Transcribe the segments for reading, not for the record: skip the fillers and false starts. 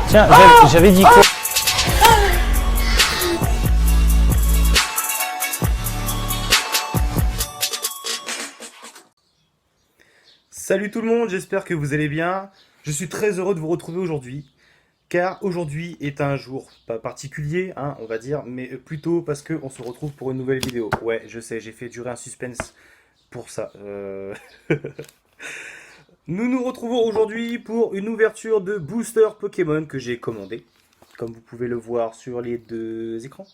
Tiens, j'avais dit quoi? Salut tout le monde, j'espère que vous allez bien. Je suis très heureux de vous retrouver aujourd'hui, car aujourd'hui est un jour pas particulier, hein, on va dire, mais plutôt parce qu'on se retrouve pour une nouvelle vidéo. Ouais, je sais, j'ai fait durer un suspense pour ça. Nous nous retrouvons aujourd'hui pour une ouverture de booster Pokémon que j'ai commandé, comme vous pouvez le voir sur les deux écrans.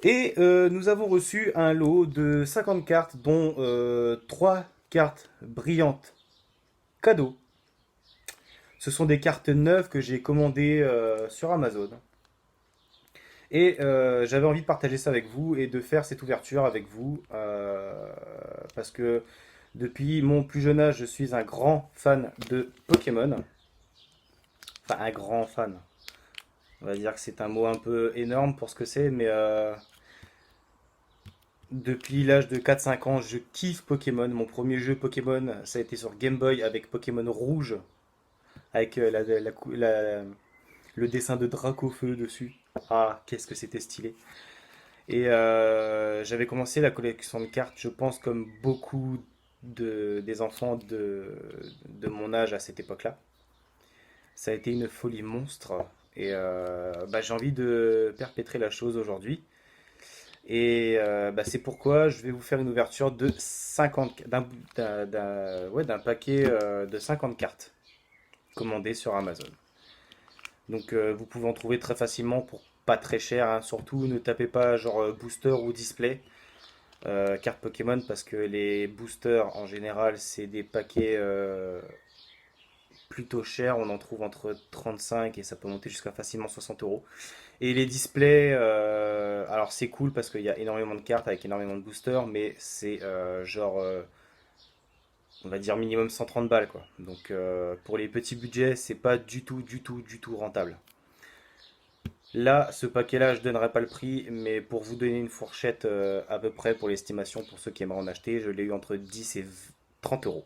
Et nous avons reçu un lot de 50 cartes, dont 3 cartes brillantes cadeaux. Ce sont des cartes neuves que j'ai commandées sur Amazon. Et j'avais envie de partager ça avec vous et de faire cette ouverture avec vous. Parce que depuis mon plus jeune âge, je suis un grand fan de Pokémon. Enfin, un grand fan. On va dire que c'est un mot un peu énorme pour ce que c'est, mais depuis l'âge de 4-5 ans, je kiffe Pokémon. Mon premier jeu Pokémon, ça a été sur Game Boy avec Pokémon Rouge, avec le dessin de Dracofeu dessus. Ah, qu'est-ce que c'était stylé. Et j'avais commencé la collection de cartes, je pense, comme beaucoup des enfants de mon âge à cette époque-là. Ça a été une folie monstre. Et j'ai envie de perpétrer la chose aujourd'hui. Et c'est pourquoi je vais vous faire une ouverture de 50, d'un paquet de 50 cartes commandées sur Amazon. Donc vous pouvez en trouver très facilement pour pas très cher, hein. Surtout ne tapez pas genre booster ou display carte Pokémon parce que les boosters en général c'est des paquets plutôt chers. On en trouve entre 35 et ça peut monter jusqu'à facilement 60 euros. Et les displays, alors c'est cool parce qu'il y a énormément de cartes avec énormément de boosters, mais c'est on va dire minimum 130 balles quoi. Donc pour les petits budgets, c'est pas du tout rentable. Là, ce paquet-là, je donnerai pas le prix, mais pour vous donner une fourchette à peu près pour l'estimation, pour ceux qui aimeraient en acheter, je l'ai eu entre 10 et 30 euros.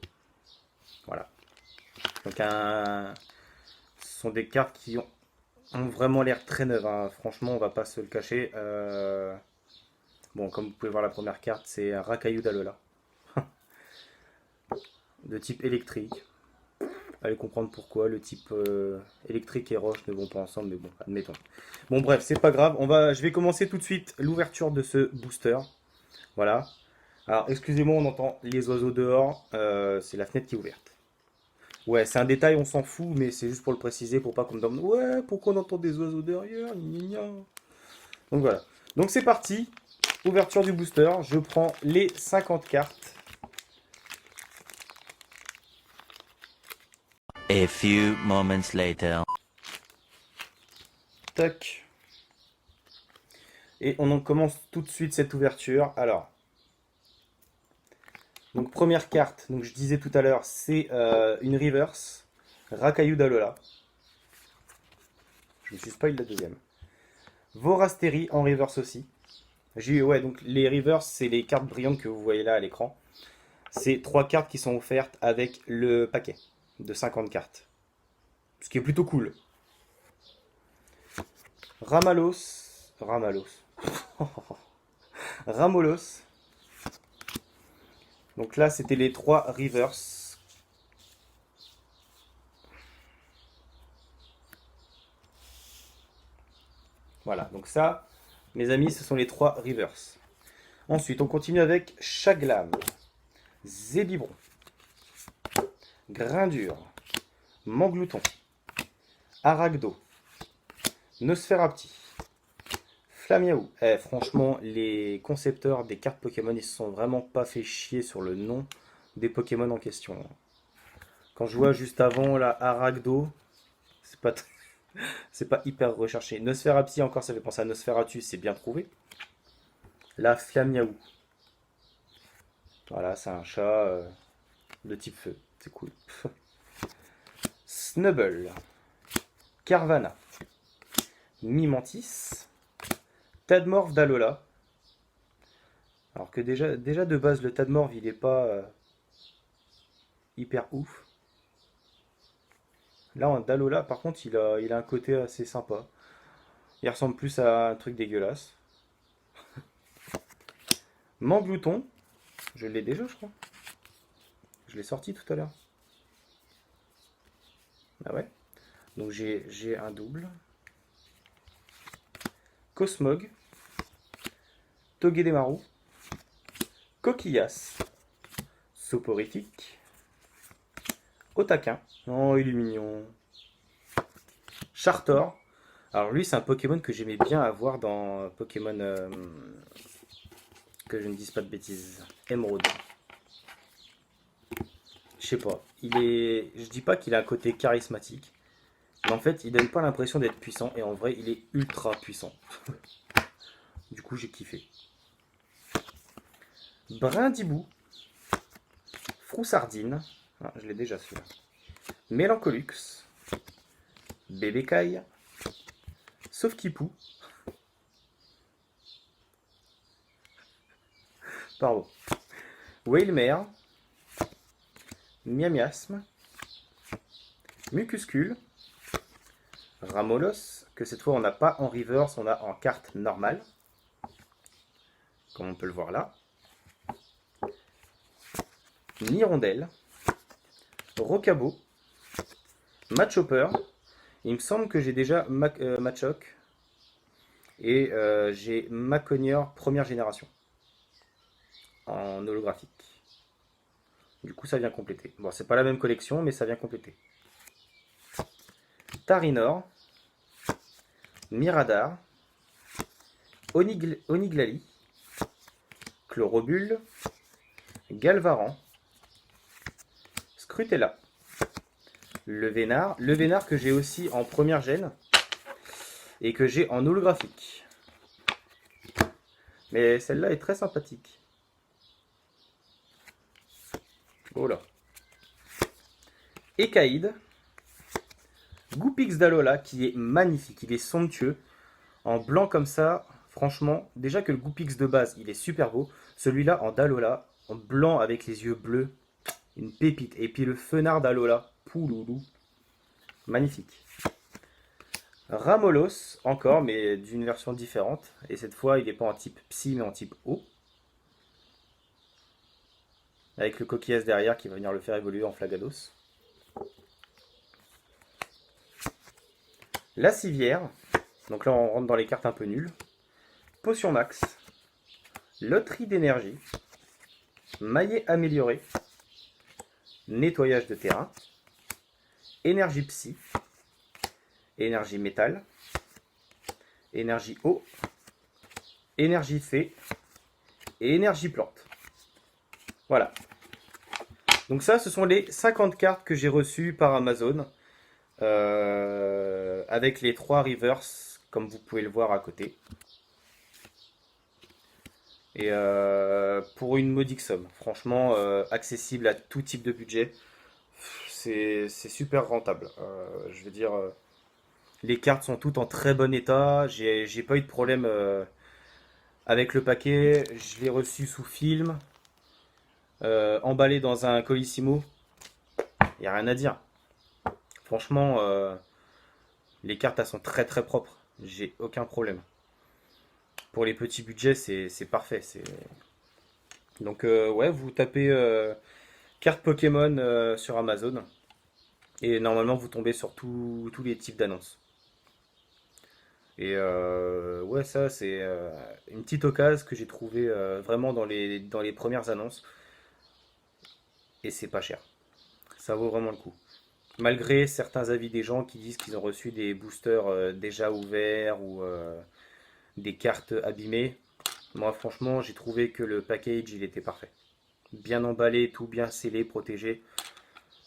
Voilà. Donc ce sont des cartes qui ont vraiment l'air très neuves, hein. Franchement, on va pas se le cacher. Bon, comme vous pouvez voir la première carte, c'est un Racaillou d'Alola, de type électrique. Allez comprendre pourquoi le type électrique et roche ne vont pas ensemble, mais bon, admettons. Bon bref, c'est pas grave. Je vais commencer tout de suite l'ouverture de ce booster. Voilà. Alors excusez-moi, on entend les oiseaux dehors. C'est la fenêtre qui est ouverte. Ouais, c'est un détail, on s'en fout, mais c'est juste pour le préciser, pour pas qu'on me demande ouais, pourquoi on entend des oiseaux derrière, gna gna gna. Donc voilà. Donc c'est parti. Ouverture du booster. Je prends les 50 cartes. A few moments later. Tac. Et on en commence tout de suite cette ouverture. Alors, donc première carte, donc je disais tout à l'heure, c'est une reverse, Racaillou d'Alola. Je me suis spoil la deuxième. Vorasteri en reverse aussi. Ouais, donc les reverse, c'est les cartes brillantes que vous voyez là à l'écran. C'est 3 cartes qui sont offertes avec le paquet de 50 cartes. Ce qui est plutôt cool. Ramalos. Ramolos. Donc là, c'était les 3 reverse. Voilà, donc ça, mes amis, ce sont les 3 reverse. Ensuite, on continue avec Chaglam, Zébibron, Grindure, Manglouton, Aragdo, Nosferapti, Flamiaou. Franchement, les concepteurs des cartes Pokémon, ils se sont vraiment pas fait chier sur le nom des Pokémon en question. Quand je vois juste avant la Aragdo, c'est pas, c'est pas hyper recherché. Nosferapti, encore, ça fait penser à Nosferatus, c'est bien trouvé. La Flamiaou. Voilà, c'est un chat de type feu. C'est cool. Snubble. Carvana. Mimantis. Tadmorph d'Alola. Alors que déjà de base, le Tadmorph, il est pas hyper ouf. Là, en Dalola, par contre, il a un côté assez sympa. Il ressemble plus à un truc dégueulasse. Manglouton, je l'ai déjà, je crois. Je l'ai sorti tout à l'heure. Ah ouais. Donc j'ai un double. Cosmog. Togedemaru. Coquillas. Soporifique. Otaquin. Oh, il est mignon. Chartor. Alors lui, c'est un Pokémon que j'aimais bien avoir dans Pokémon... que je ne dise pas de bêtises. Émeraude. Je sais pas. Je dis pas qu'il a un côté charismatique. Mais en fait, il donne pas l'impression d'être puissant. Et en vrai, il est ultra puissant. Du coup, j'ai kiffé. Brindibou. Froussardine. Ah, je l'ai déjà celui-là. Mélancolux. Bébécaille. Sauf-Kipou. Pardon. Whalmer. Miamiasme. Mucuscule. Ramolos, que cette fois on n'a pas en reverse, on a en carte normale. Comme on peut le voir là. Nirondelle. Rocabo. Machopper. Il me semble que j'ai déjà Machoc. Et j'ai Maconier première génération. En holographique. Du coup ça vient compléter. Bon, c'est pas la même collection, mais ça vient compléter. Tarinor. Miradar. Oniglali. Chlorobule. Galvaran. Scrutella. Le Vénard que j'ai aussi en première gêne. Et que j'ai en holographique. Mais celle-là est très sympathique. Oh là. Ekaïd. Goupix d'Alola qui est magnifique, il est somptueux. En blanc comme ça, franchement, déjà que le Goupix de base, il est super beau. Celui-là en Dalola, en blanc avec les yeux bleus, une pépite. Et puis le Fenard d'Alola, pouloulou, magnifique. Ramolos, encore, mais d'une version différente. Et cette fois, il n'est pas en type Psy, mais en type eau. Avec le coquillage derrière qui va venir le faire évoluer en Flagados. La civière, donc là on rentre dans les cartes un peu nulles. Potion max, loterie d'énergie, maillet amélioré, nettoyage de terrain, énergie psy, énergie métal, énergie eau, énergie fée et énergie plante. Voilà. Donc ça, ce sont les 50 cartes que j'ai reçues par Amazon. Avec les 3 reverse comme vous pouvez le voir à côté, et pour une modique somme, franchement accessible à tout type de budget, c'est super rentable. Je veux dire, les cartes sont toutes en très bon état, j'ai pas eu de problème avec le paquet, je l'ai reçu sous film, emballé dans un colissimo, il n'y a rien à dire. Franchement, les cartes elles sont très très propres, j'ai aucun problème. Pour les petits budgets, c'est parfait. Donc ouais, vous tapez carte Pokémon sur Amazon et normalement vous tombez sur tous les types d'annonces. Et ouais, ça c'est une petite occasion que j'ai trouvé vraiment dans les premières annonces et c'est pas cher. Ça vaut vraiment le coup. Malgré certains avis des gens qui disent qu'ils ont reçu des boosters déjà ouverts ou des cartes abîmées. Moi, franchement, j'ai trouvé que le package, il était parfait. Bien emballé, tout bien scellé, protégé.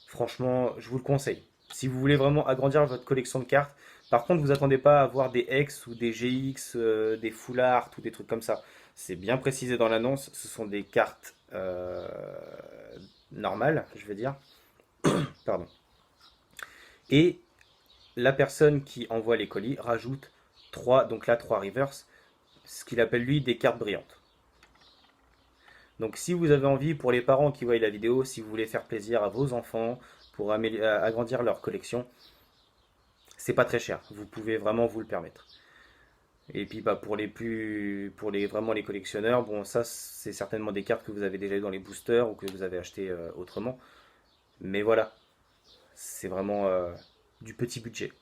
Franchement, je vous le conseille. Si vous voulez vraiment agrandir votre collection de cartes, par contre, vous attendez pas à avoir des X ou des GX, des full art ou des trucs comme ça. C'est bien précisé dans l'annonce, ce sont des cartes normales, je veux dire. Pardon. Et la personne qui envoie les colis rajoute 3, donc là 3 reverse, ce qu'il appelle lui des cartes brillantes. Donc si vous avez envie, pour les parents qui voient la vidéo, si vous voulez faire plaisir à vos enfants, pour agrandir leur collection, c'est pas très cher. Vous pouvez vraiment vous le permettre. Et puis bah, vraiment les collectionneurs, bon ça c'est certainement des cartes que vous avez déjà eu dans les boosters ou que vous avez acheté autrement. Mais voilà, c'est vraiment du petit budget.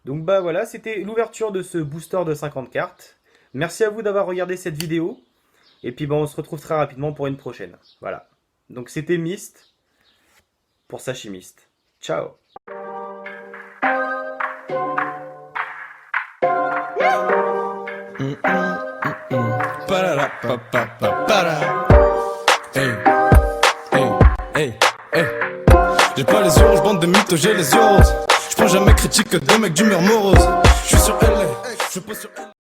Donc bah voilà, c'était l'ouverture de ce booster de 50 cartes. Merci à vous d'avoir regardé cette vidéo. Et puis bah, on se retrouve très rapidement pour une prochaine. Voilà. Donc c'était Myst pour Sashimist. Ciao. J'ai pas les oranges, bande de mythos, j'ai les yeux roses. J'prends jamais critique que des mecs d'humeur morose. J'suis sur LA, je pose sur LA.